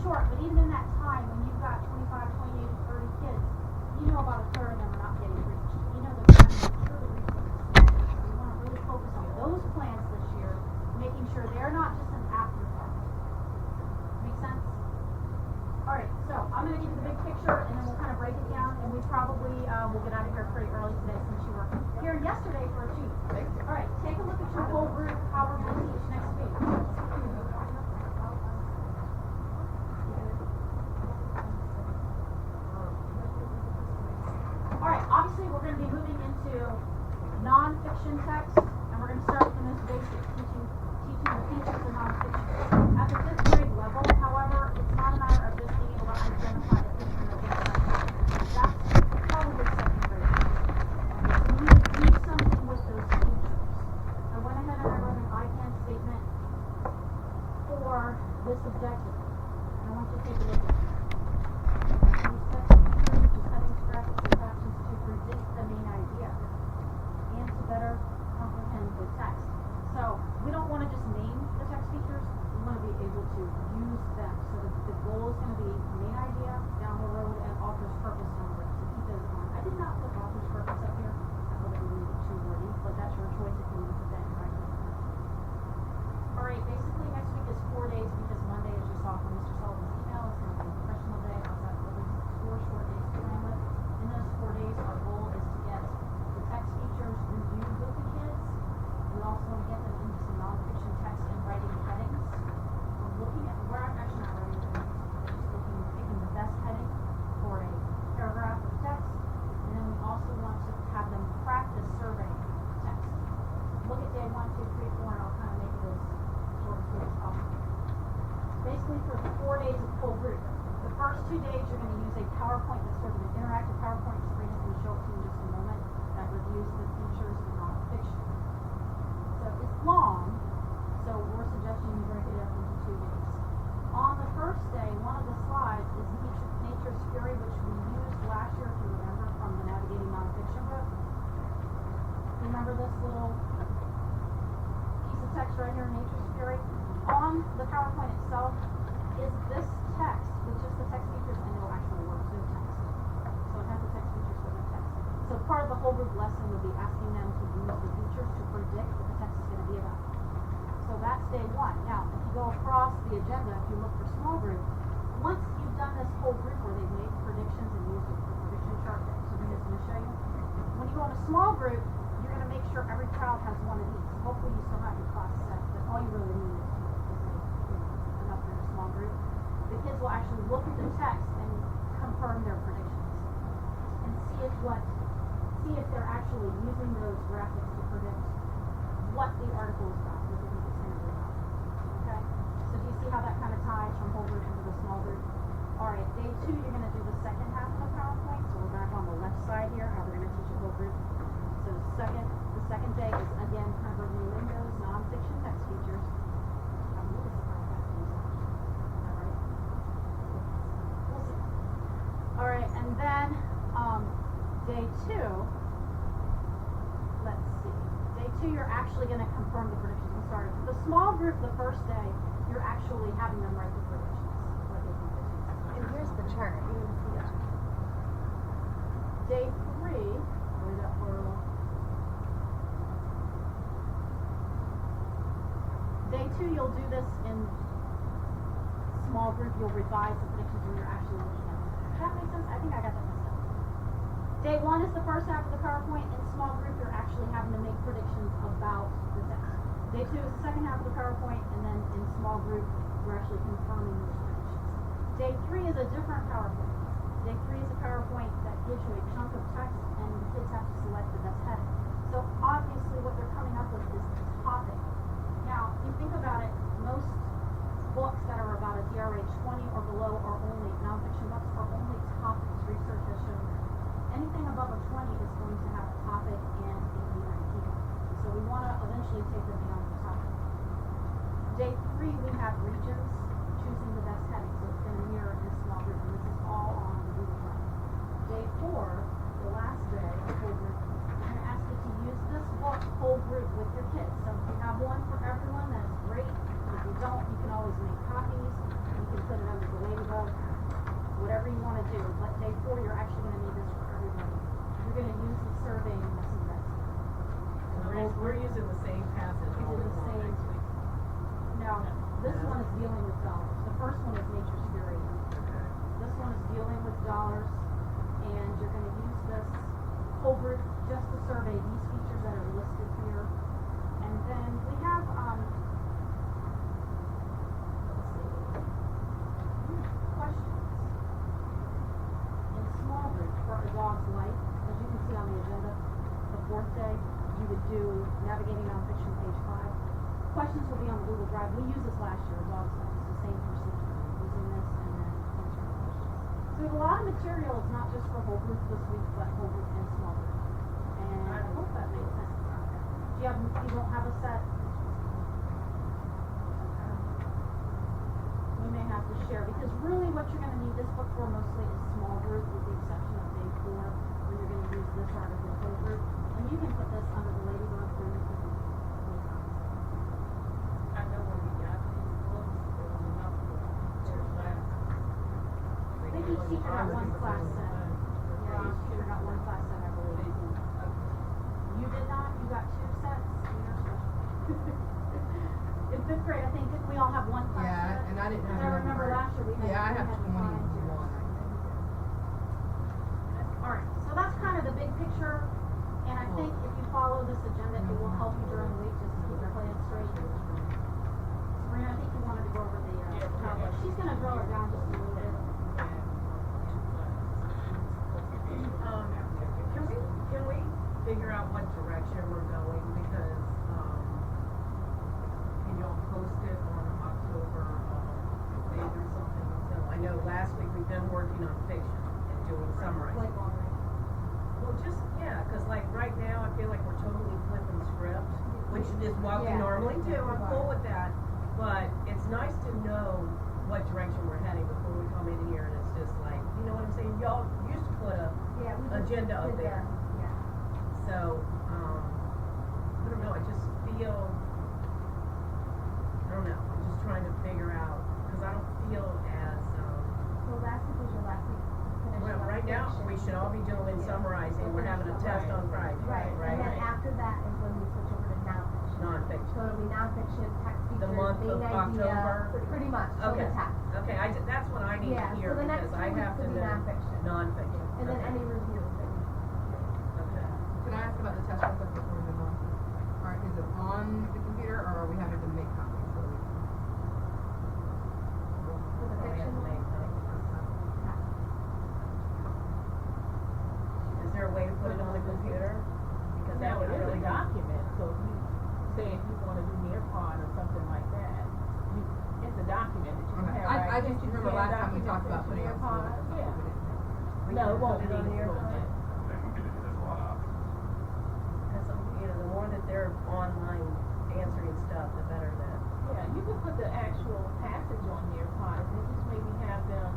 short, but even in that time, when you've got 25, 28, 30 kids, you know about a third of them are not getting reached. You know they're trying to make sure to reach them. We want to really focus on those plans this year, making sure they're not just an afterthought. Make sense? Alright, so I'm going to give you the big picture, and then we'll kind of break it down, and we probably will get out of here pretty early today since you were here yesterday for a cheat. Alright, take a look at your whole group, how we're going to teach next week. Alright, obviously we're going to be moving into non-fiction text, and we're going to start with the most basic, teaching the features of non-fiction. At the 5th grade level, however, it's not a matter of just being able to identify the feature and identify it. That's probably 2nd grade. So you need to do something with those features. I went ahead and I wrote an I-can statement for this objective. I want you to take a look at it. Use text features to settings, graphics, and captions to predict the main idea and to better comprehend the text. So we don't want to just name the text features, we want to be able to use them. So the goal is going to be main idea down the road and author's purpose down the road. So keep those in mind. I did not put author's purpose up here. I thought it would be too wordy, but that's your choice if you want to put that in writing. Alright, basically next week is 4 days because Monday, as you saw from Mr. Sullivan's email, is going to be professional day. I've got at least 4 short days to plan with. In those 4 days, our goal is to get the text features reviewed with the kids. We also want to get them into some nonfiction text and writing headings. We're actually not writing headings, we're just picking the best heading for a paragraph of text. And then we also want to have them practice surveying text. Look at day 1, 2, 3, 4, and I'll kind of make it as short and sweet as possible. Basically, for 4 days of full group. The first 2 days, you're going to use a PowerPoint that's sort of an interactive PowerPoint. Sabrina's going to show it to you in just a moment. That reviews the features of nonfiction. So it's long, so we're suggesting you break it up into 2 days. On the first day, one of the slides is Nature's Fury, which we used last year, if you remember, from the Navigating Nonfiction book. Remember this little piece of text right here, Nature's Fury? On the PowerPoint itself is this text with just the text features, and it'll actually work, no text. So it has the text features but no text. So part of the whole group lesson would be asking them to use the features to predict what the text is going to be about. So that's day 1. Now, if you go across the agenda, if you look for small group, once you've done this whole group where they've made predictions and used the prediction chart that Sabrina's going to show you, when you go in a small group, you're going to make sure every child has one of these. Hopefully you still have your class set, but all you really need is enough in a small group. The kids will actually look at the text and confirm their predictions and see if they're actually using those graphics to predict what the article is about, what they think it's going to be about. Okay? So do you see how that kind of ties from whole group into the small group? Alright, day 2, you're going to do the second half of the PowerPoint. So we're back on the left side here, how we're going to teach a whole group. So the second day is, again, kind of reviewing those nonfiction text features. I'm really surprised I have to use that. Is that right? We'll see. Alright, and then day 2, let's see. Day 2, you're actually going to confirm the predictions we started. For the small group, the first day, you're actually having them write the predictions. What they think they think. And here's the chart. You can see that. Day 3, read that for a little. Day 2, you'll do this in small group. You'll revise the predictions when you're actually looking at them. Does that make sense? I think I got that messed up. Day 1 is the first half of the PowerPoint. In small group, you're actually having to make predictions about the text. Day 2 is the second half of the PowerPoint, and then in small group, we're actually confirming those predictions. Day 3 is a different PowerPoint. Day 3 is a PowerPoint that gives you a chunk of text, and the kids have to select the best heading. So obviously, what they're coming up with is the topic. Now, if you think about it, most books that are about a DRH 20 or below are only nonfiction books, are only topics. Research has shown that. Anything above a 20 is going to have a topic and a main idea. So we want to eventually take them beyond the topic. Day 3, we have regions, choosing the best heading. So it's going to mirror in a small group, and this is all on the Google Drive. Day 4, the last day of whole group, I'm going to ask you to use this book whole group with your kids. So if you have one for everyone, that's great. If you don't, you can always make copies. You can put it under the lady survey 4, you're actually gonna need this for everybody. You're gonna use the survey in this investment. We're using the same passage all Using the the time same- next week. No, this one is dealing with dollars. The first one is nature's fury. Okay. This one is dealing with dollars, and you're gonna use this whole group just to survey these features that are listed here. And then we have, let's see, questions. In small group for a dog's life, as you can see on the agenda, the 4th day, you would do navigating nonfiction, page 5. Questions will be on the Google Drive. We used this last year, a dog's life. It's the same procedure, using this and then answering questions. So we have a lot of material. It's not just for whole group this week, but whole group and small group. And I hope that makes sense. You don't have a set? We may have to share, because really what you're gonna need this book for mostly is small group, with the exception of day 4, where you're gonna use this article whole group. And you can put this under the ladybug, or you can make copies. I know when we got these books, there was enough for their class. I think each teacher got one class set. Yeah, each teacher got one class set, I believe. You did not, you got 2 sets? You're special. In 5th grade, I think we all have one class set. Yeah, and I didn't have I remember number. last year we had. Yeah, I we have had to find 21, yours. I think. Alright, so that's kind of the big picture, and I think if you follow this agenda, it will help you during the week just to keep your plan straight. Sabrina, I think you wanted to go over the, PowerPoint. She's gonna draw it down just a little bit. Can we figure out what direction we're going, because, can y'all post it on October, 8th or something? So I know last week we've been working on fiction and doing summarizing. Like already. Well, just, yeah, cause like right now, I feel like we're totally flipping script, which is what we Yeah. normally do, I'm cool with that. But it's nice to know what direction we're heading before we come in here and it's just like, you know what I'm saying? Y'all used to put a Yeah, we just agenda up did there. that, yeah. So, I don't know, I just feel, I don't know, I'm just trying to figure out, cause I don't feel as, Well, last week was your last week. finishing well, up right now, fiction. we should all be doing summarizing, we're having a test on Friday, Right, and then right? after that is when we switch over to nonfiction. Non-fiction. So it'll be nonfiction, text The features, month main of idea, October? pretty much, so Okay. the text. Okay, that's what I need Yeah, to hear, so the next because I 2 weeks have to will be know nonfiction. non-fiction. And then Okay. any review thing. Okay. Can I ask about the test real quick before we move on? Alright, is it on the computer or are we having to make copies so that we can? For the Oh, we have fiction to one. make Is there a way to put it on the computer? Because that would really document, so if you, say if you wanna do Nearpod or something like that, you, it's a document that you can Okay, have, right? I just Can't you remember send last time we documents talked about into putting it on Nearpod? Slack, but Yeah. we didn't. We No, can it won't put be on on your Nearpod. phone. Then we could, there's a lot of options. Because, the more that they're online answering stuff, the better that. Yeah, you can put the actual passage on Nearpod, and then just maybe have them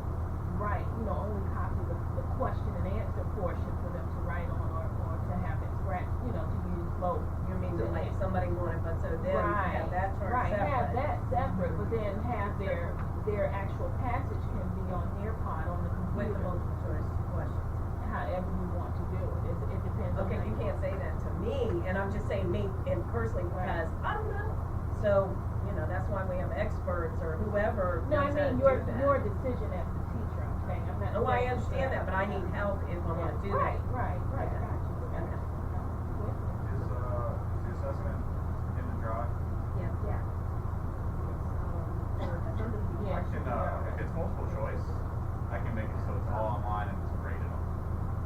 write, only copy the question and answer portion for them to write on, or to have it scratch, to use both. You mean that like somebody wanted, but so then Right, have that chart right, separate. have that separate, but then have their actual passage can be on Nearpod on the With computer. the multiple choice questions. However you want to do it, it depends on. Okay, how you can't say that to me, and I'm just saying me and personally because I don't know. So, that's why we have experts or whoever No, I knows how to mean, do your that. decision as the teacher, I'm saying, I'm not. Oh, I saying understand that, but I need help if I wanna do that. Right, Yeah. got you. Okay. Is the assessment in the drive? Yeah. Yeah. Yeah, I can, if it's multiple choice, I can make it so it's all online and it's graded on.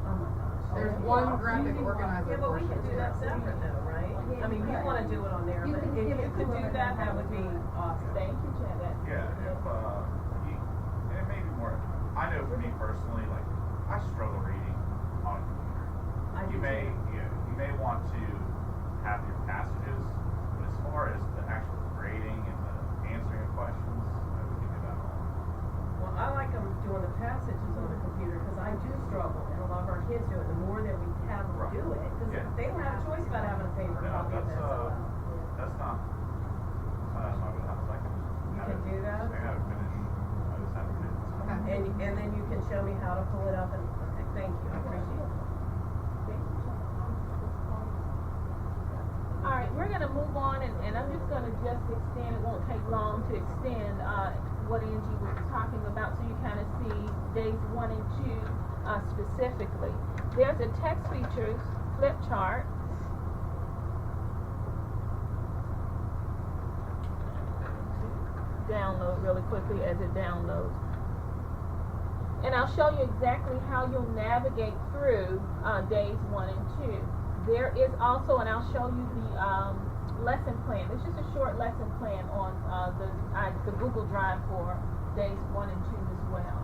Oh my gosh. There's one graphic organizer Yeah, but we portion. can do that separate though, right? I mean, you wanna do it on there, You but can if give you it could to do them that, and that have would be it. awesome. Thank you, Chad, that. Yeah, if, and it may be more, I know for me personally, like, I struggle reading on a computer. I do too. You may want to have your passages, but as far as the actual grading and the answering of questions, we can do that all. Well, I like them doing the passages on the computer, cause I do struggle, and a lot of our kids do it, the more that we have them Right. do it, cause Yeah. they don't have a choice about having a paper No, copy of that's, that, so. That's not my wheelhouse. I can You have can it, do that? I gotta finish, I just haven't finished. Okay. And then you can show me how to pull it up and, Thank you, I appreciate it. All right, we're gonna move on, and I'm just gonna extend, it won't take long to extend, what Angie was talking about, so you kind of see days 1 and 2, specifically. There's a text features flip chart. Download really quickly as it downloads. And I'll show you exactly how you'll navigate through, days 1 and 2. There is also, and I'll show you the lesson plan. It's just a short lesson plan on the Google Drive for days 1 and 2 as well.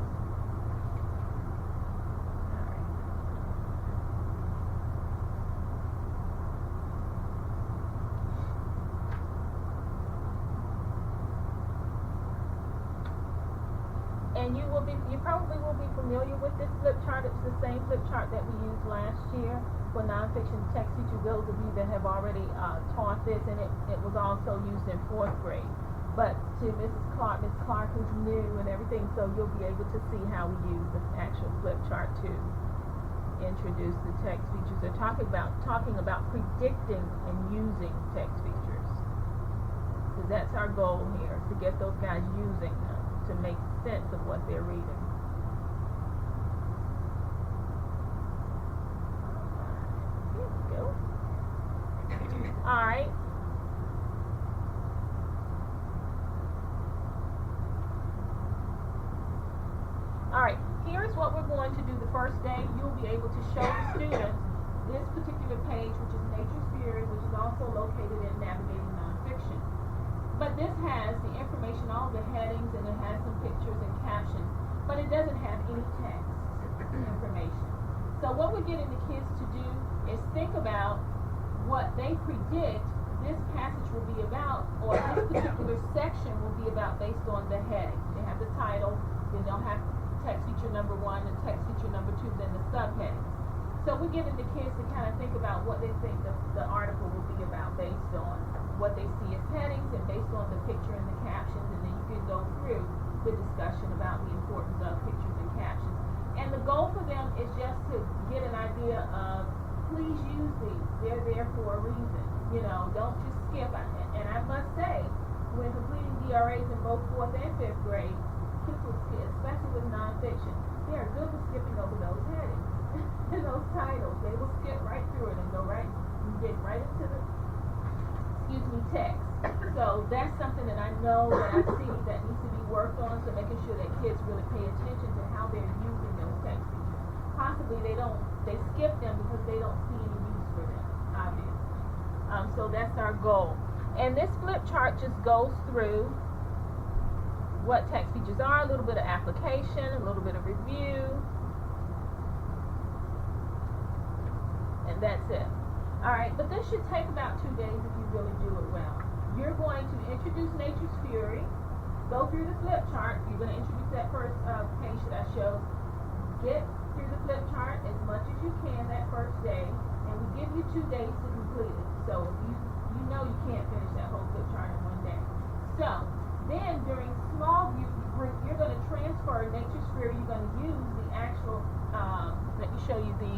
And you probably will be familiar with this flip chart. It's the same flip chart that we used last year for nonfiction text teachers, those of you that have already taught this, and it was also used in 4th grade. But to Ms. Clark is new and everything, so you'll be able to see how we use the actual flip chart to introduce the text features. They're talking about predicting and using text features. Because that's our goal here, to get those guys using them to make sense of what they're reading. Here we go. All right. All right. Here's what we're going to do the first day. You'll be able to show the students this particular page, which is Nature's Fury, which is also located in Navigating Nonfiction. But this has the information, all the headings, and it has some pictures and captions, but it doesn't have any text information. So what we're getting the kids to do is think about what they predict this passage will be about, or this particular section will be about based on the heading. They have the title, then they'll have text feature number 1 and text feature number 2, then the subheadings. So we're getting the kids to kind of think about what they think the article will be about based on what they see as headings and based on the picture and the captions, and then you can go through the discussion about the importance of pictures and captions. And the goal for them is just to get an idea of, please use these. They're there for a reason. You know, don't just skip. And I must say, when completing DRAs in both 4th and 5th grade, kids will skip, especially with nonfiction. They are good with skipping over those headings and those titles. They will skip right through it and go right and get right into the text. So that's something that I know that I see that needs to be worked on, so making sure that kids really pay attention to how they're using those text features. Possibly they skip them because they don't see any use for them, obviously. So that's our goal. And this flip chart just goes through what text features are, a little bit of application, a little bit of review, and that's it. Alright, but this should take about 2 days if you really do it well. You're going to introduce Nature's Fury, go through the flip chart. You're going to introduce that first page that I showed. Get through the flip chart as much as you can that first day, and we give you 2 days to complete it. So if you know you can't finish that whole flip chart in 1 day. So then during small group, you're going to transfer Nature's Fury. You're going to use the actual, let me show you the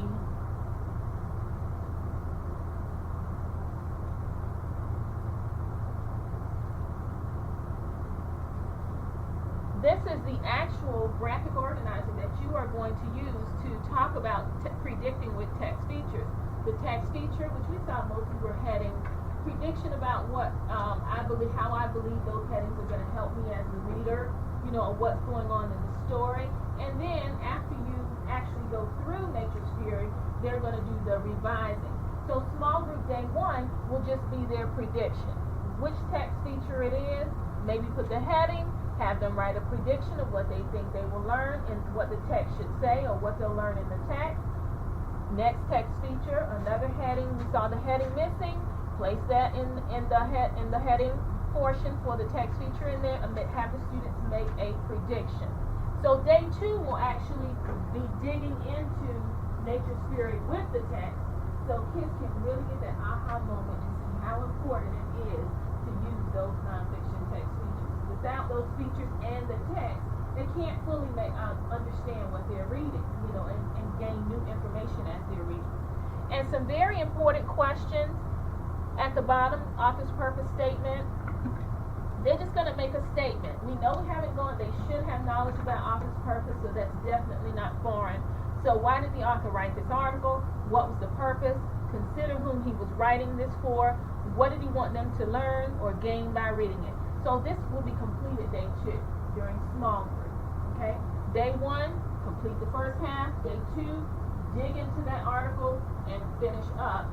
this is the actual graphic organizer that you are going to use to talk about predicting with text features. The text feature, which we saw mostly were headings, prediction about what how I believe those headings are going to help me as the reader, you know, what's going on in the story. And then after you actually go through Nature's Fury, they're going to do the revising. So small group day 1 will just be their prediction. Which text feature it is, maybe put the heading, have them write a prediction of what they think they will learn and what the text should say or what they'll learn in the text. Next text feature, another heading. We saw the heading missing. Place that in the heading portion for the text feature in there, and have the students make a prediction. So day 2 will actually be digging into Nature's Fury with the text, so kids can really get that aha moment and see how important it is to use those nonfiction text features. Without those features and the text, they can't fully understand what they're reading, you know, and gain new information as they're reading. And some very important questions at the bottom, office purpose statement. They're just going to make a statement. We know we haven't gone, they should have knowledge about office purpose, so that's definitely not foreign. So why did the author write this article? What was the purpose? Consider whom he was writing this for. What did he want them to learn or gain by reading it? So this will be completed day 2 during small group. Okay? Day 1, complete the first half. Day 2, dig into that article and finish up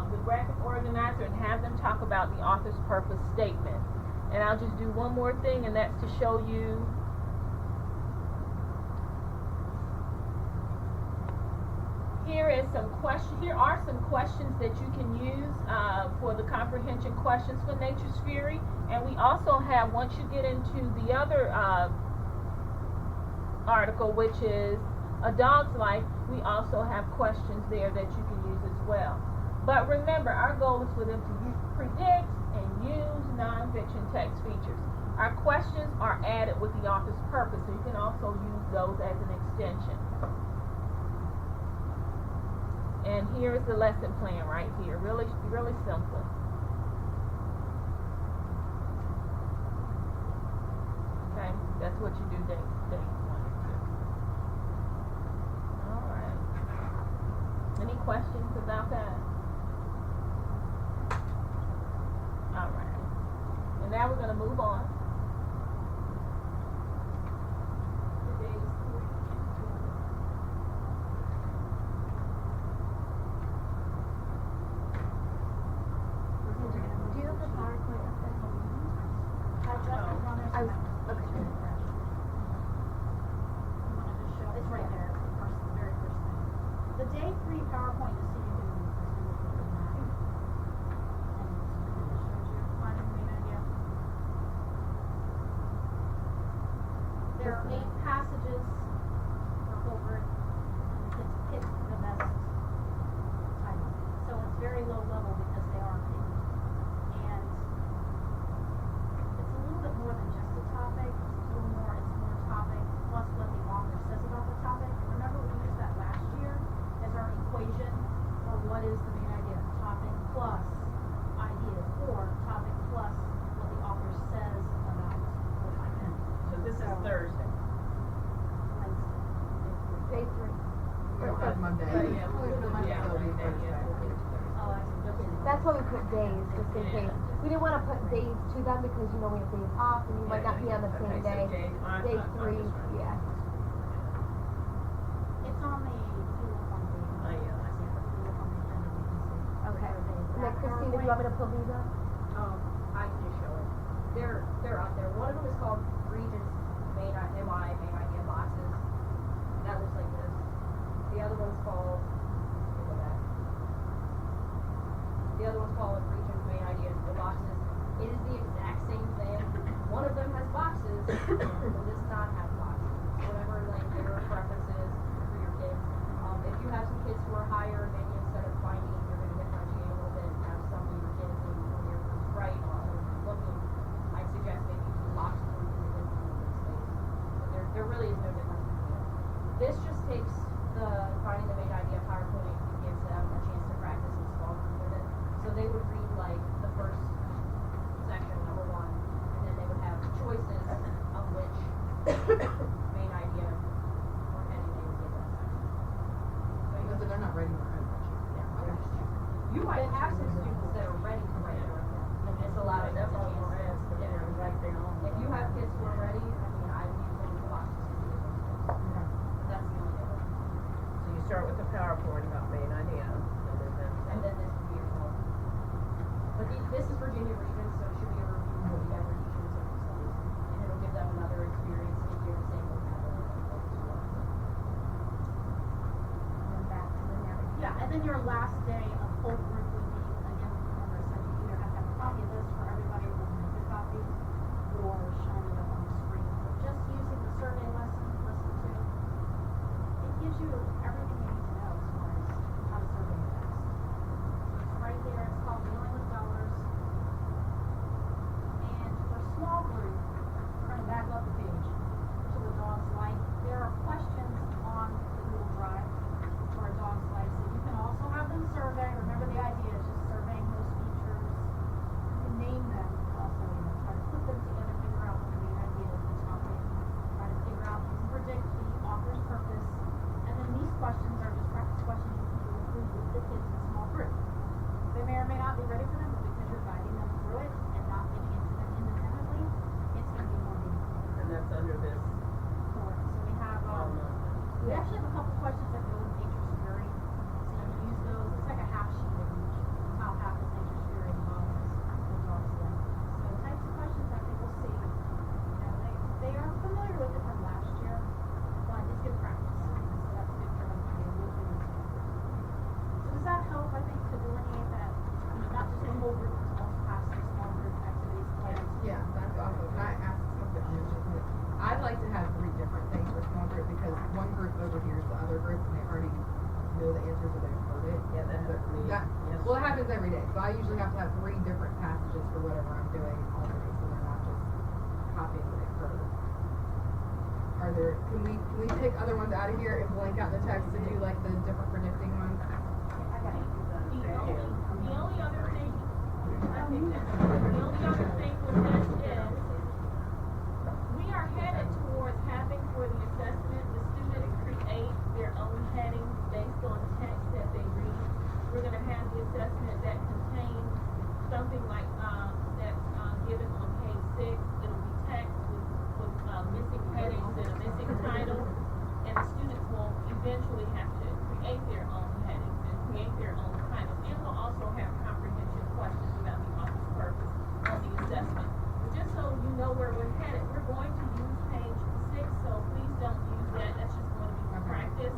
the graphic organizer and have them talk about the author's purpose statement. And I'll just do one more thing, and that's to show you here are some questions that you can use for the comprehension questions for Nature's Fury. And we also have, once you get into the other article, which is A Dog's Life, we also have questions there that you can use as well. But remember, our goal is for them to predict and use nonfiction text features. Our questions are added with the author's purpose, so you can also use those as an extension. And here is the lesson plan right here. Really, really simple. Okay, that's what you do day 1 and 2. All right. Any questions about that? All right. And now we're going to move on to days 3 and 4. Do you have the PowerPoint up there? I was, okay. You wanna just show, it's right there, the very first thing. The day 3 PowerPoint, just so you can look at that. And it just shows you finding the main idea. There are 8 passages per whole group, and the kids pick the best title. So it's very low level because they are picked. And it's a little bit more than just a topic, it's more topic plus what the author says about the topic. Remember we used that last year as our equation for what is the main idea, topic plus idea, or topic plus what the author says about the content. So this is Thursday. Day 3. Or Monday. Yeah. Monday, so it'll be Thursday. Oh, I see. That's why we put days, just in case. We didn't want to put days to them because you know we have days off and you might not be on the same day. Day 3, yeah. It's on the, if you look on the, Oh, yeah, I see. if you look on the agenda, you can see. Okay. And then Christine, did you want me to pull these up? I can just show it. They're out there. One of them is called Regents main idea boxes. That looks like this. The other one's called, let me go back. The other one's called Regents main ideas, the boxes. It is the exact same thing. One of them has boxes, one does not have boxes. Whatever like your preference is for your kids. If you have some kids who are higher, maybe instead of finding, you're going to differentiate a little bit and have some of your kids when you're right or looking, I'd suggest maybe you box them in a different space. But there really is no difference between them. This just takes the finding the main idea PowerPoint and gives them a chance to practice in small group with it. So they would read like the first section, number 1, and then they would have choices of which main idea or heading they would give that section. So you So they're not ready for it. Okay. You might have some students that are ready to write it, and it's allowed them to chance to get it right there. If you have kids who are ready, I mean, I would use them to box to see those kids. Okay. But that's the only difference. So you start with the PowerPoint about main idea, And then this would be your goal. But this is Virginia Regents, so it should be a review of the average regions of the studies. And it'll give them another experience to hear the same vocabulary and focus on. And then back to the narrative. Yeah, and then your last day of whole group would be, again, remember I said you either have to have a copy of this for everybody who will make a copy, or showing it up on the screen. But just using the survey lesson, listen to, it gives you everything you need to know as far as how to survey a text. It's right there, it's called Dealing with Dollars. And for small group, we're gonna back up the page to the Dog's We actually have a couple questions that go with nature security, so you can use those, it's like a half sheet of each, how half is nature security and how is obviously. So types of questions that they will see, you know, they are familiar with it from last year, but it's good practice, so that's good for them to be able to do. So does that help, I think, to delineate that, you know, not just a whole group, but also pass through small group activities, plans? Yeah, that's awesome. Can I ask something? I'd like to have 3 different things for small group because one group overhears the other group and they already know the answers or they've heard it. Yeah, that happened to me. Yes. Well, it happens every day. So I usually have to have 3 different passages for whatever I'm doing already, so they're not just copying what they've heard. Can we take other ones out of here and blank out the text to do like the different predicting ones? The only other thing, I think the only other thing with this is, we are headed towards having for the assessment, the student create their own headings based on text that they read. We're gonna have the assessment that contains something like, that's, given on page 6. It'll be text with missing headings and a missing title. And the students will eventually have to create their own headings and create their own titles. And we'll also have comprehension questions about the author's purpose on the assessment. Just so you know where we're headed, we're going to use page 6, so please don't use that. That's just going to be for practice.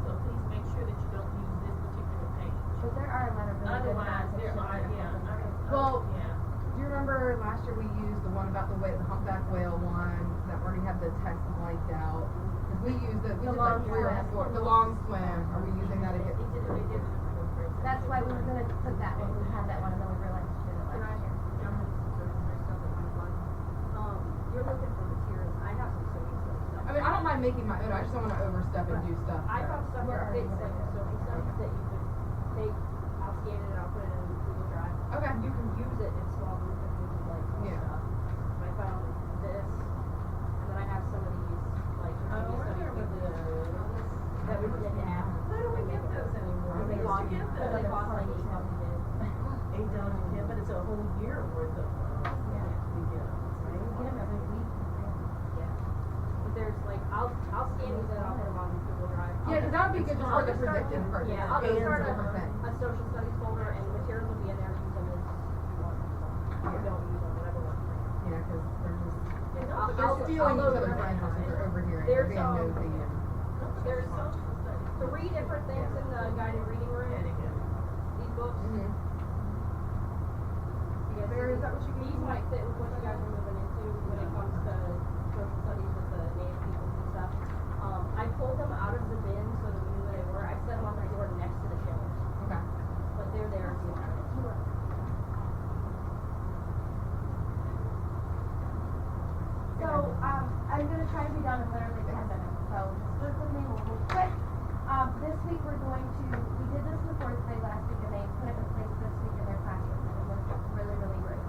So please make sure that you don't use this particular page. But there are a lot of really good Otherwise, there are, nonfiction. Well, yeah. Do you remember last year we used the one about the humpback whale one that already had the text blanked out? Because we used it, we did like 3 or 4. The long swim. Are we using that again? That's why we were gonna put that one, we had that one, and then we realized we did it Can I, last year. you're looking for materials, I have some social studies stuff. I mean, I don't mind making my own. I just don't want to overstep and do stuff. I found stuff We're that fits already like the social studies that you could take, I'll scan it and I'll put it in Google Drive. Okay. You can use it in small group if you would like some Yeah. stuff. I found this, and then I have some of these, like, that we did to ask. Why don't we get those anymore? We used to get those. They cost like $8 we did. $8 a kid, but it's a whole year worth of, we get them. Yeah. But there's like, I'll scan these and I'll put them on Google Drive. Yeah, because that would be good just for the predictive part. Yeah, I'll just And start different things. a social studies folder and materials will be in there, use them as you want. Or don't use them, whatever works for you. Yeah, because they're just I'll they're stealing each load other's them. answers since they're overhearing. There's, They're being nosy and. There's 3 different things in the guided reading room. These books. Mm-hmm. Yes, Barry, is that what you these might fit with what you guys are moving into when it comes to social studies with the native peoples and stuff. I pulled them out of the bin so that we knew where they were. I set them on my door next to the shelves, Okay. but they're there if you want it. So, I'm gonna try to be done in literally 10 minutes, so just work with me, we'll move quick. This week we're going to, we did this in the 4th grade last week, and they put it in place this week in their classroom, and it worked really, really great.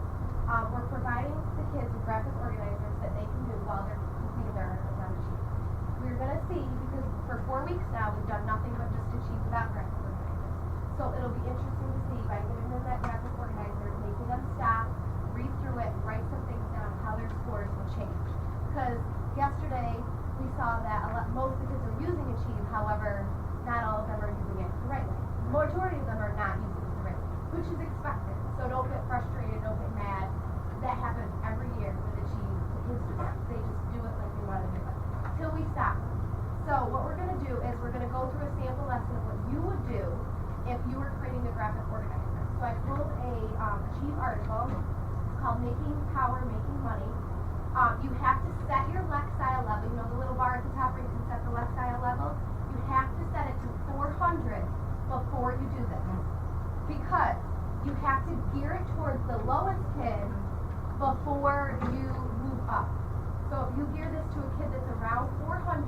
We're providing the kids with graphic organizers that they can do while they're completing their articles on the sheet. We're gonna see, because for 4 weeks now, we've done nothing but just achieve without graphic organizers. So it'll be interesting to see by giving them that graphic organizer, making them stop, read through it, write some things down, how their scores will change. Because yesterday, we saw that most of the kids are using Achieve, however, not all of them are using it the right way. The majority of them are not using it the right way, which is expected. So don't get frustrated, don't get mad. That happens every year with Achieve. The kids they just do it like they want to do it. Till we stop them. So what we're going to do is we're going to go through a sample lesson of what you would do if you were creating a graphic organizer. So I pulled a Achieve article. It's called Making Power, Making Money. You have to set your Lexile level. You know the little bar at the top where you can set the Lexile level? You have to set it to 400 before you do this. Because you have to gear it towards the lowest kid before you move up. So if you gear this to a kid that's around 400,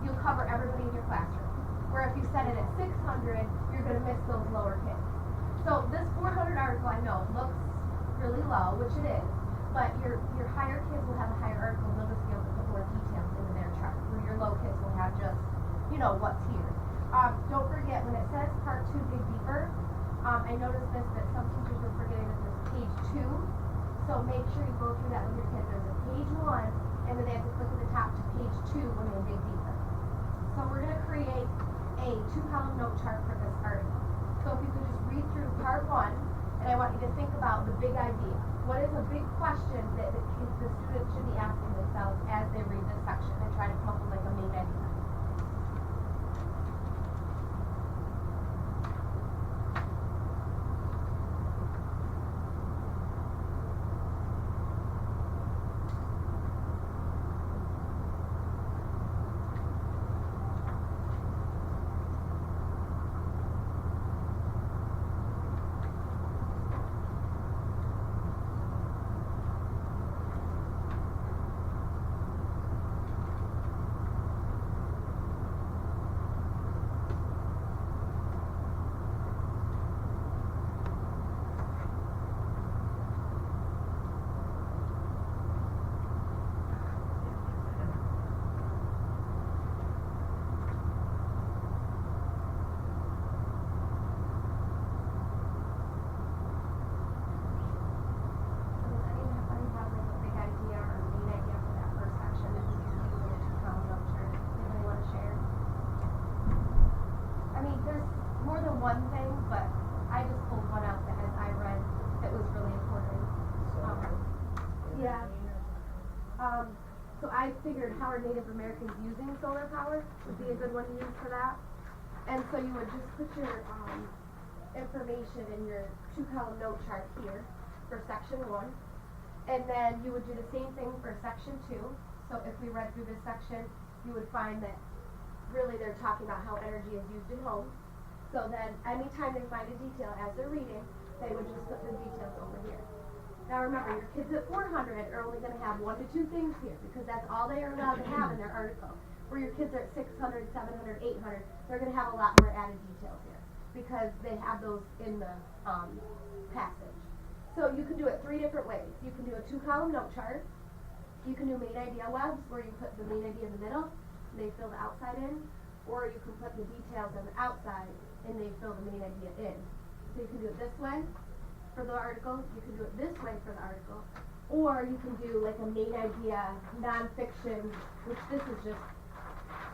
you'll cover everybody in your classroom. Where if you set it at 600, you're going to miss those lower kids. So this 400 article, I know, looks really low, which it is. But your higher kids will have a higher article, and they'll just be able to put more details into their chart. Where your low kids will have just, you know, what's here. Don't forget, when it says part 2, dig deeper, I noticed this, that some teachers are forgetting that there's page 2. So make sure you go through that with your kids. There's a page 1, and then they have to click at the top to page 2 when they dig deeper. So we're 2-column note chart for this article. So if you could just read through part 1, and I want you to think about the big idea. What is a big question that the students should be asking themselves as they read this section and try to come up with like a main idea? Does anybody have like a big idea or a main idea for that first section that we can use in a 2-column note chart? Anybody want to share? I mean, there's more than one thing, but I just pulled one out that as I read that was really important. Yeah. So I figured how are Native Americans using solar power would be a good one to use for that. And so you would just put your information in your 2-column note chart here for section 1. And then you would do the same thing for section 2. So if we read through this section, you would find that really they're talking about how energy is used in homes. So then anytime they find a detail as they're reading, they would just put the details over here. Now remember, your kids at 400 are only going to have 1 to 2 things here because that's all they are allowed to have in their article. Where your kids are at 600, 700, 800, they're going to have a lot more added details here because they have those in the passage. So you can do it 3 different ways. You can do a 2-column note chart. You can do main idea webs where you put the main idea in the middle and they fill the outside in. Or you can put the details on the outside and they fill the main idea in. So you can do it this way for the article, you can do it this way for the article, or you can do like a main idea nonfiction, which this is just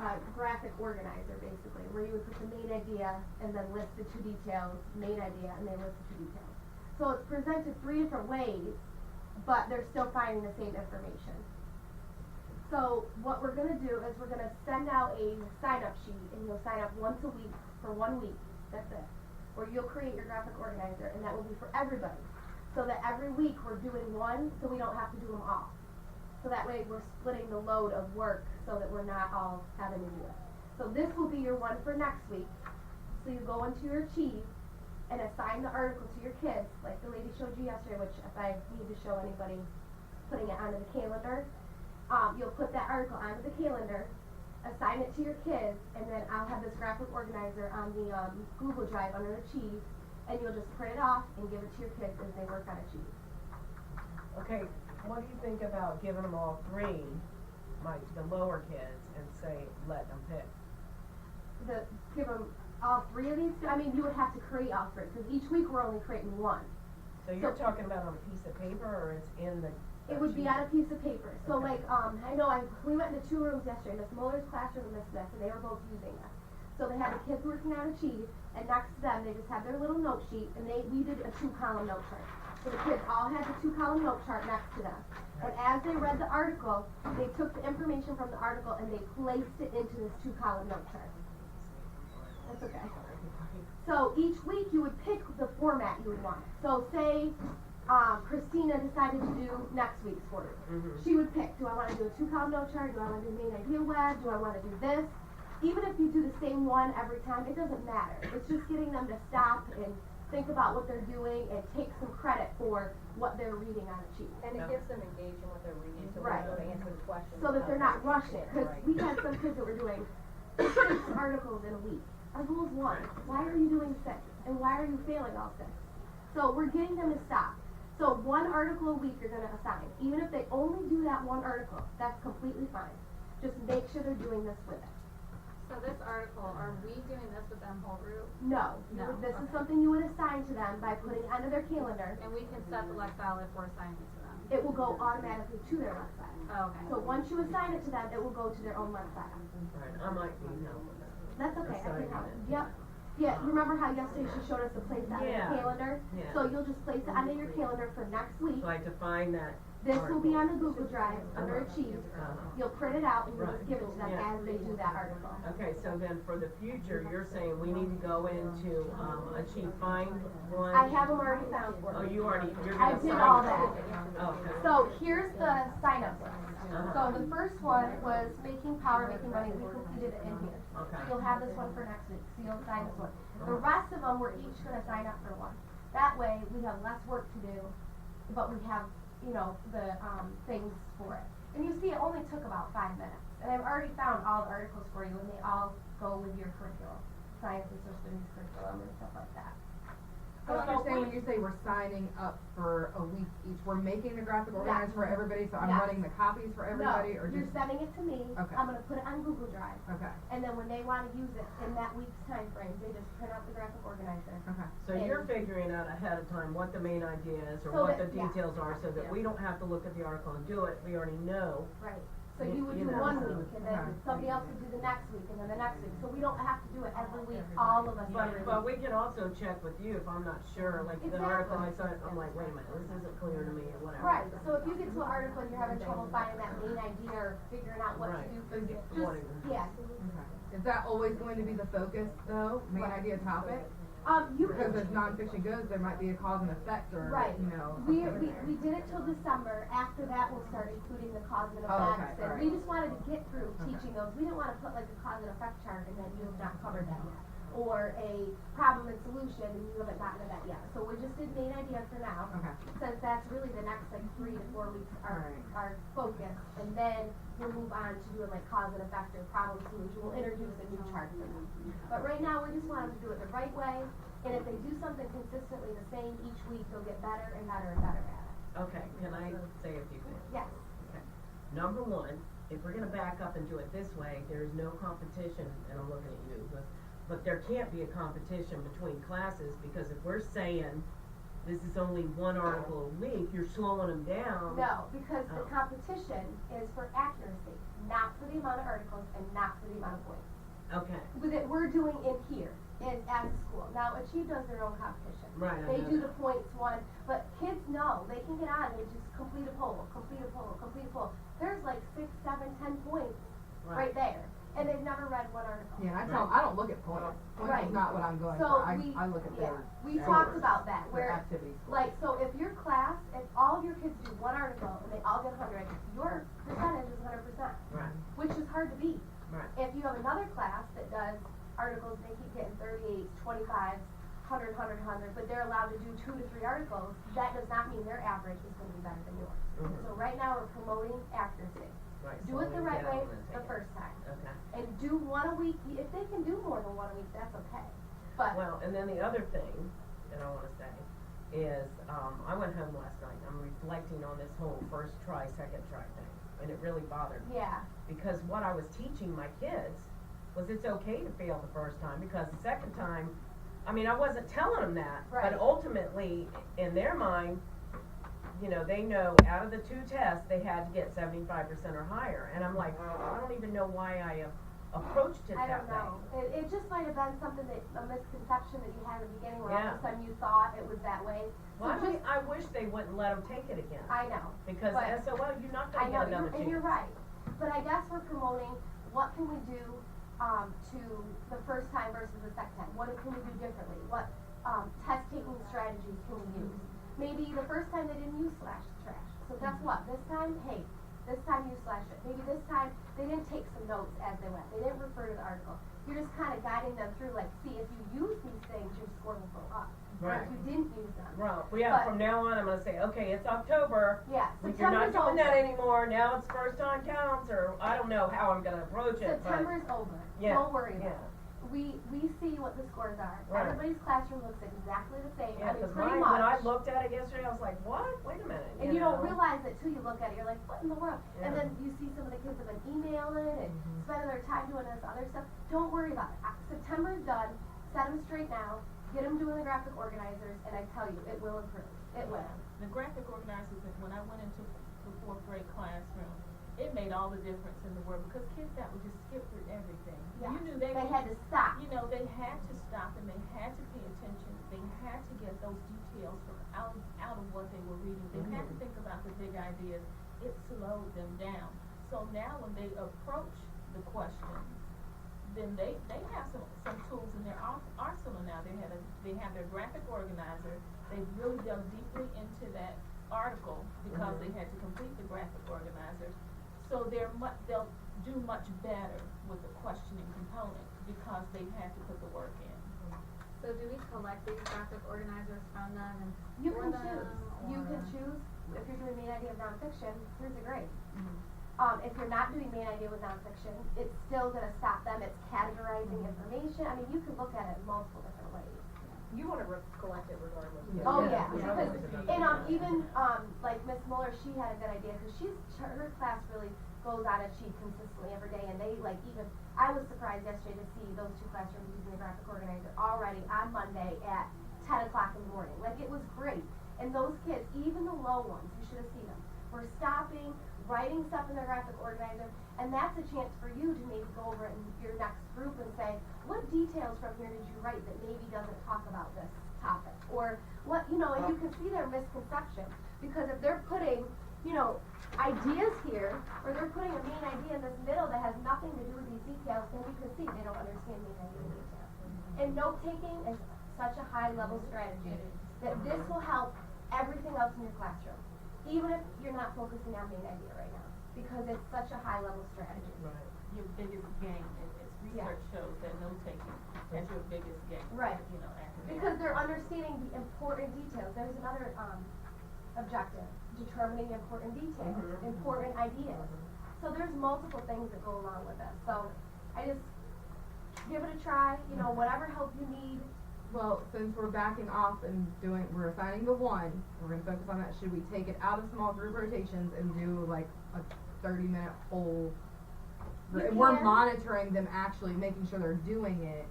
a graphic organizer basically, where you would put the main idea and then list the 2 details, main idea, and then list the 2 details. So it's presented 3 different ways, but they're still finding the same information. So what we're going to do is we're going to send out a sign-up sheet, and you'll sign up once a week for 1 week. That's it. Or you'll create your graphic organizer, and that will be for everybody. So that every week we're doing one, so we don't have to do them all. So that way we're splitting the load of work so that we're not all having to do it. So this will be your one for next week. So you go into your Achieve and assign the article to your kids, like the lady showed you yesterday, which if I need to show anybody putting it onto the calendar, you'll put that article onto the calendar, assign it to your kids, and then I'll have this graphic organizer on the Google Drive under Achieve, and you'll just print it off and give it to your kids as they work on Achieve. Okay, what do you think about giving them all 3, like the lower kids, and say, let them pick? Give them all 3 of these? I mean, you would have to create all 3, because each week we're only creating 1. So you're talking about on a piece of paper, or it's in the... It would be on a piece of paper. So Okay. like, we went into 2 rooms yesterday, Miss Muller's classroom and Miss Smith, and they were both using this. So they had the kids working on Achieve, and next to them, they just had their little note sheet, and we did a 2-column note chart. So the kids all had the 2-column note chart next to them. And as they read the article, they took the information from the article and they placed it into this 2-column note chart. That's okay. So each week you would pick the format you would want. So say Christina decided to do next week's for you. She would pick, do I want to do a 2-column note chart? Do I want to do main idea web? Do I want to do this? Even if you do the same one every time, it doesn't matter. It's just getting them to stop and think about what they're doing and take some credit for what they're reading on Achieve. And it gets them engaged in what they're reading, so Right. they're able to answer the questions. So that they're not rushing it. Because Right. we had some kids that were doing 6 articles in a week. Our goal is 1. Why are you doing 6? And why are you failing all 6? So we're getting them to stop. So 1 article a week you're going to assign. Even if they only do that 1 article, that's completely fine. Just make sure they're doing this with it. So this article, are we doing this with them whole group? No, No, this is okay. something you would assign to them by putting it onto their calendar. And we can set the lifestyle if we're assigning it to them. It will go automatically to their website. Oh, okay. So once you assign it to them, it will go to their own website. Right, I might need help with that. That's okay, I can assigning help. it. Yep. Yeah, remember how yesterday she showed us the place on Yeah. the calendar? Yeah. So you'll just place it onto your calendar for next week. So I define that. This will be on article. the Google Drive under Achieve. You'll print it out and you'll just give it to them Yeah. as they do that article. Okay, so then for the future, you're saying we need to go into, Achieve, find one? I have them already found for Oh, you. you're I gonna did sign all it. that. Okay. So here's the sign up list. Uh-huh. So the first one was making power, making money. We completed it in here. Okay. So you'll have this one for next week. So you'll sign this one. The rest of them, we're each gonna sign up for one. That way, we have less work to do, but we have, you know, the, things for it. And you see, it only took about 5 minutes. And I've already found all the articles for you, and they all go with your curriculum. Science and social studies curriculum and stuff like that. I don't understand when you say we're signing up for a week each, we're making the graphic organizer for everybody, so I'm Yes. running the copies for everybody, or No, you're just? sending it to me. Okay. I'm gonna put it on Google Drive. Okay, And then when they wanna use it in that week's time frame, they just print out the graphic organizer. okay. So you're figuring out ahead of time what the main idea is, or So what that- the yeah. details are, so that we don't have to look at the article and do it, we already know. Right. So You- you would you do know, one so- week, and then Okay. somebody else would do the next week, and then the next week. So we don't have to do it every week, all of us every week. But we can also check with you if I'm not sure, like the Exactly. article I saw, I'm like, wait a minute, this isn't clear to me, or whatever. Right, so if you get to an article and you're having trouble finding that main idea or figuring out what Right. to do for Is you, it- just, Whatever. yeah. Okay. Is that always going to be the focus, though, main Right. idea topic? You Because can, as nonfiction goes, there might be a cause and effect, or, right, you know. we something there. did it till December, after that we'll start including the cause and Oh, okay, effects, and alright. we just wanted to get through Okay. teaching those, we didn't wanna put like a cause and effect chart and then you have not covered that yet. Or a problem and solution and you haven't gotten to that yet, so we just did main idea for now. Okay. Since that's really the next like 3 to 4 weeks Alright. our focus, and then we'll move on to doing like cause and effect or problem solution, we'll introduce a new chart for them. But right now, we just want them to do it the right way, and if they do something consistently the same each week, they'll get better and better and better at it. Okay, can I say a few things? Yes, Okay. Number one, if we're gonna back up and do it this way, there's no competition, and I'm looking at you, but there can't be a competition between classes, because if we're saying this is only one article a week, you're slowing them down. no, because the Oh. competition is for accuracy, not for the amount of articles and not for the amount of points. Okay, With it, we're doing in here, as a school. Now, Achieve does their own competition. Right, I They know do that. the points one, but kids know, they can get on and just complete a poll, complete a poll, complete a poll. There's like 6, 7, 10 points right there, and they've never read one article. Yeah, I tell 'em, I don't look at points. Points Right. is not what I'm going So for. we, I look at yeah, their. we their talked scores, about that, their where, activity scores. like, so if your class, if all of your kids do one article and they all get 100, your percentage is 100%, right, which is hard to beat. right. If you have another class that does articles, they keep getting 38s, 25s, 100, but they're allowed to do 2 to 3 articles, that does not mean their average is gonna be better than yours. Mhm. So right now, we're promoting accuracy. Right, Do it the slowing right down way and the taking- first time. Okay. And do one a week, if they can do more than one a week, that's okay. But, Well, and then the other thing that I wanna say is, I went home last night, and I'm reflecting on this whole first try, second try thing, and it really bothered me. yeah, Because what I was teaching my kids was it's okay to fail the first time, because the second time, I mean, I wasn't telling them that, Right. but ultimately, in their mind, you know, they know out of the 2 tests, they had to get 75% or higher, and I'm like, I don't even know why I approached it I that don't way. know. It just might have been something that, a misconception that you had in the beginning, where all Yeah. of a sudden you thought it was that way. So Well, just, I wish they wouldn't let them take it again, I know. because but- SOL, you're not I gonna know, get another chance. and you're right, but I guess we're promoting, what can we do, to the first time versus the second time? What can we do differently? What, test taking strategies can we use? Maybe the first time they didn't use slash trash, so guess what, this time, hey, this time you slash it. Maybe this time, they didn't take some notes as they went, they didn't refer to the article. You're just kinda guiding them through, like, see, if you use these things, your score will go up. Or Right. if you didn't use them. Well, yeah, But- from now on, I'm gonna say, okay, it's October, Yeah, like, you're not September's doing that over. anymore, now it's first time counts, or I don't know how I'm gonna approach it, but. September's over, Yeah, don't worry about yeah. it. We see what the scores are. Right. Everybody's classroom looks exactly the same. Yeah, I mean, cause pretty mine, much. when I looked at it yesterday, I was like, what? Wait a minute, And you know? don't realize it till you look at it. You're like, what in the world? And Yeah. then you see some of the kids have been emailing and spending their time doing this other stuff. Don't worry about it. September's done. Set them straight now. Get them doing the graphic organizers, and I tell you, it will improve. It will. The graphic organizers, when I went into the 4th grade classroom, it made all the difference in the world, because kids that would just skip through everything. Yeah. You knew they They would- had to think about the big ideas, it slowed them down. So now when they approach the questions, then they have some tools in their arsenal now. They have their graphic organizer. They've really dug deeply into that article because they had to complete the graphic organizer. So they'll do much better with the questioning component because they've had to put the work in. So do we collect these graphic organizers from them and You for can them, choose, you or- can choose, if you're doing main idea of nonfiction, here's a grade. Mm-hmm. If you're not doing main idea with nonfiction, it's still gonna stop them, it's categorizing information, I mean, you can look at it multiple different ways. You wanna collect it regardless. Oh, yeah, because, and, even, like Miss Muller, she had a good idea, cause her class really goes on a sheet consistently every day, and they like even, I was surprised yesterday to see those two classrooms using the graphic organizer already on Monday at 10 o'clock in the morning, like it was great. And those kids, even the low ones, you should have seen them, were stopping, writing stuff in their graphic organizer, and that's a chance for you to maybe go over it in your next group and say, what details from here did you write that maybe doesn't talk about this topic? Or what, and you can see their misconception, because if they're putting, ideas here, or they're putting a main idea in this middle that has nothing to do with these details, then you can see they don't understand main idea details. And note-taking is such a high-level strategy that this will help everything else in your classroom, even if you're not focusing on main idea right now, because it's such a high-level strategy. Right. Your biggest gain, and its research shows that note-taking is your biggest gain. Right. Academic. Because they're understanding the important details. There's another objective, determining important details, important ideas. So there's multiple things that go along with this. So I just give it a try, whatever help you need. Well, since we're backing off and we're assigning the one, we're gonna focus on that. Should we take it out of small group rotations and do like a 30-minute whole? You We're can. monitoring them, actually making sure they're doing it.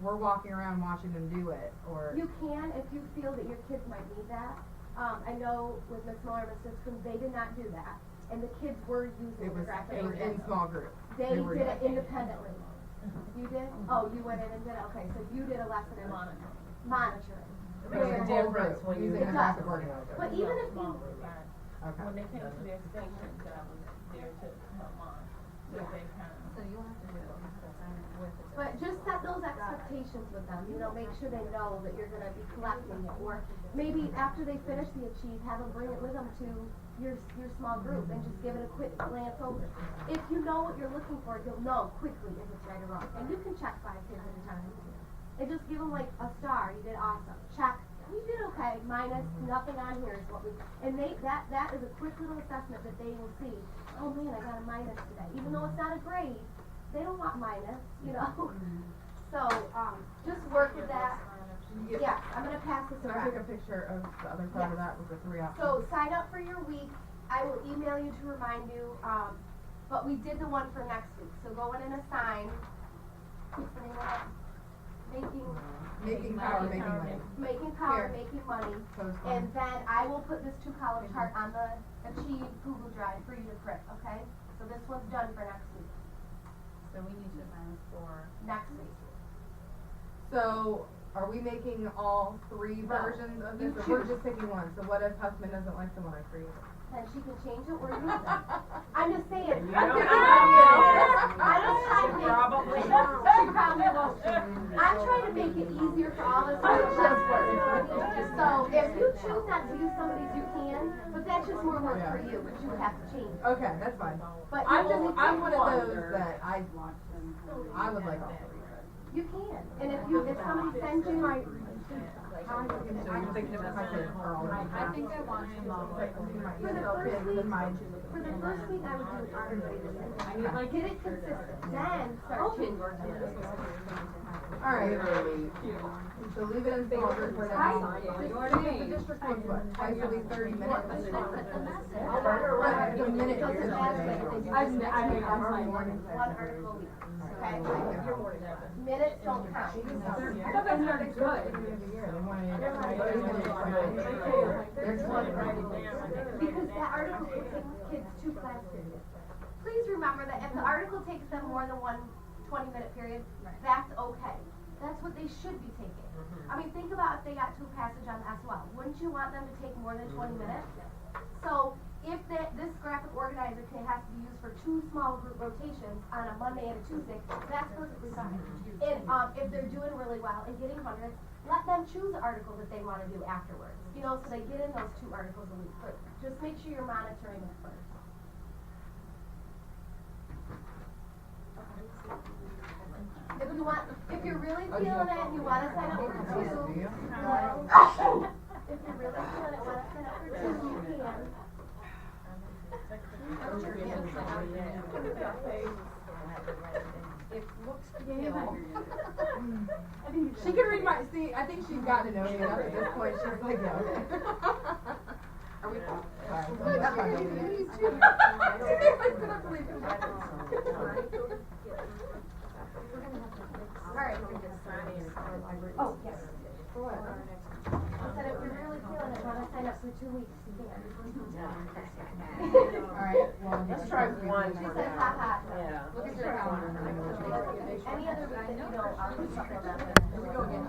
We're walking around watching them do it, or You can, if you feel that your kids might need that. I know with Miss Muller and Miss Siskins, they did not do that, and the kids were using it the was graphic in organizer. small group. They were did it independently. You did? Oh, you went in and did it, okay, so you did a lesson in Monitoring. monitoring. It makes a Where- difference when you. using It a does. graphic organizer. But even if Small you, group, right. Okay. When they came to their stations, I was there to help monitor. So they kind of. So you'll have to do an assignment with the. but just set those expectations with them, make sure they know that you're gonna be collecting it, or maybe after they finish the Achieve, have them bring it with them to your small group and just give it a quick glance over. If you know what you're looking for, you'll know quickly if it's right or wrong, and you can check 5 kids at a time. And just give them like a star, you did awesome, check, you did okay, minus, nothing on here is what we, and that is a quick little assessment that they will see, oh man, I got a minus today, even though it's not a grade, they don't want minus, So, just work with that. Yeah, I'm gonna pass this So I around. took a picture of the other side of that with the 3 options. So sign up for your week. I will email you to remind you, but we did the one for next week. So go in and assign. What's the name of that? Making power, making money. Making power, Here. making money. Post one. And then I will put this 2-column chart on the Achieve Google Drive for you to print, okay? So this one's done for next week. So we need to assign this for. Next week. So, are we making all 3 No. versions of this, You or we're choose. just picking one? So what if Huffman doesn't like the one I created? Then she can change it or use it. I'm just saying. You I'm don't thinking have of you. to. I don't try to make. Probably She won't. probably won't. I'm trying to make it easier for all of us to just work. So if you choose not to use some of these, you can, but that's just more work for you, but you would have to change. Okay, that's fine. But I'm you only I'm pick one of those that I would like all 3. You can, and if somebody sends you my. you're thinking about my kids are all I think I want to model it. For the first week, for the first week, I would do article. Get it consistent, then start changing. Alright. So leave it in small group for now. The district looks what, twice a week, 30 minutes? Right, the minute Doesn't here. matter. I'm already morning. One article a week, okay? Okay. Minutes don't count. Because that article could take kids 2 class periods. Please remember that if the article takes them more than one 20-minute period, that's okay. That's what they should be taking. Mhm. I mean, think about if they got to a passage on SOL. Wouldn't you want them to take more than 20 minutes? So if this graphic organizer has to be used for 2 small group rotations on a Monday and a Tuesday, that's perfectly fine. If they're doing really well and getting hundreds, let them choose the article that they want to do afterwards. You know, so they get in those 2 articles a week. But just make sure you're monitoring it first. If you're really feeling it and you want to sign up for 2, Do you? no. If you're really feeling it, want to sign up for 2, you can. It looks She can read my, see, I think she's gotten to know me enough at this point, she's like, yeah, okay. Are we, sorry. That's my baby. I couldn't believe it. Alright. Oh, yes. For what? I said if you're really feeling it, want to sign up for 2 weeks, you can. Alright, well. Let's try one She for said, now. ha ha. Yeah. Look at your calendar. Any other week that you don't, I'll just supplement. We go again.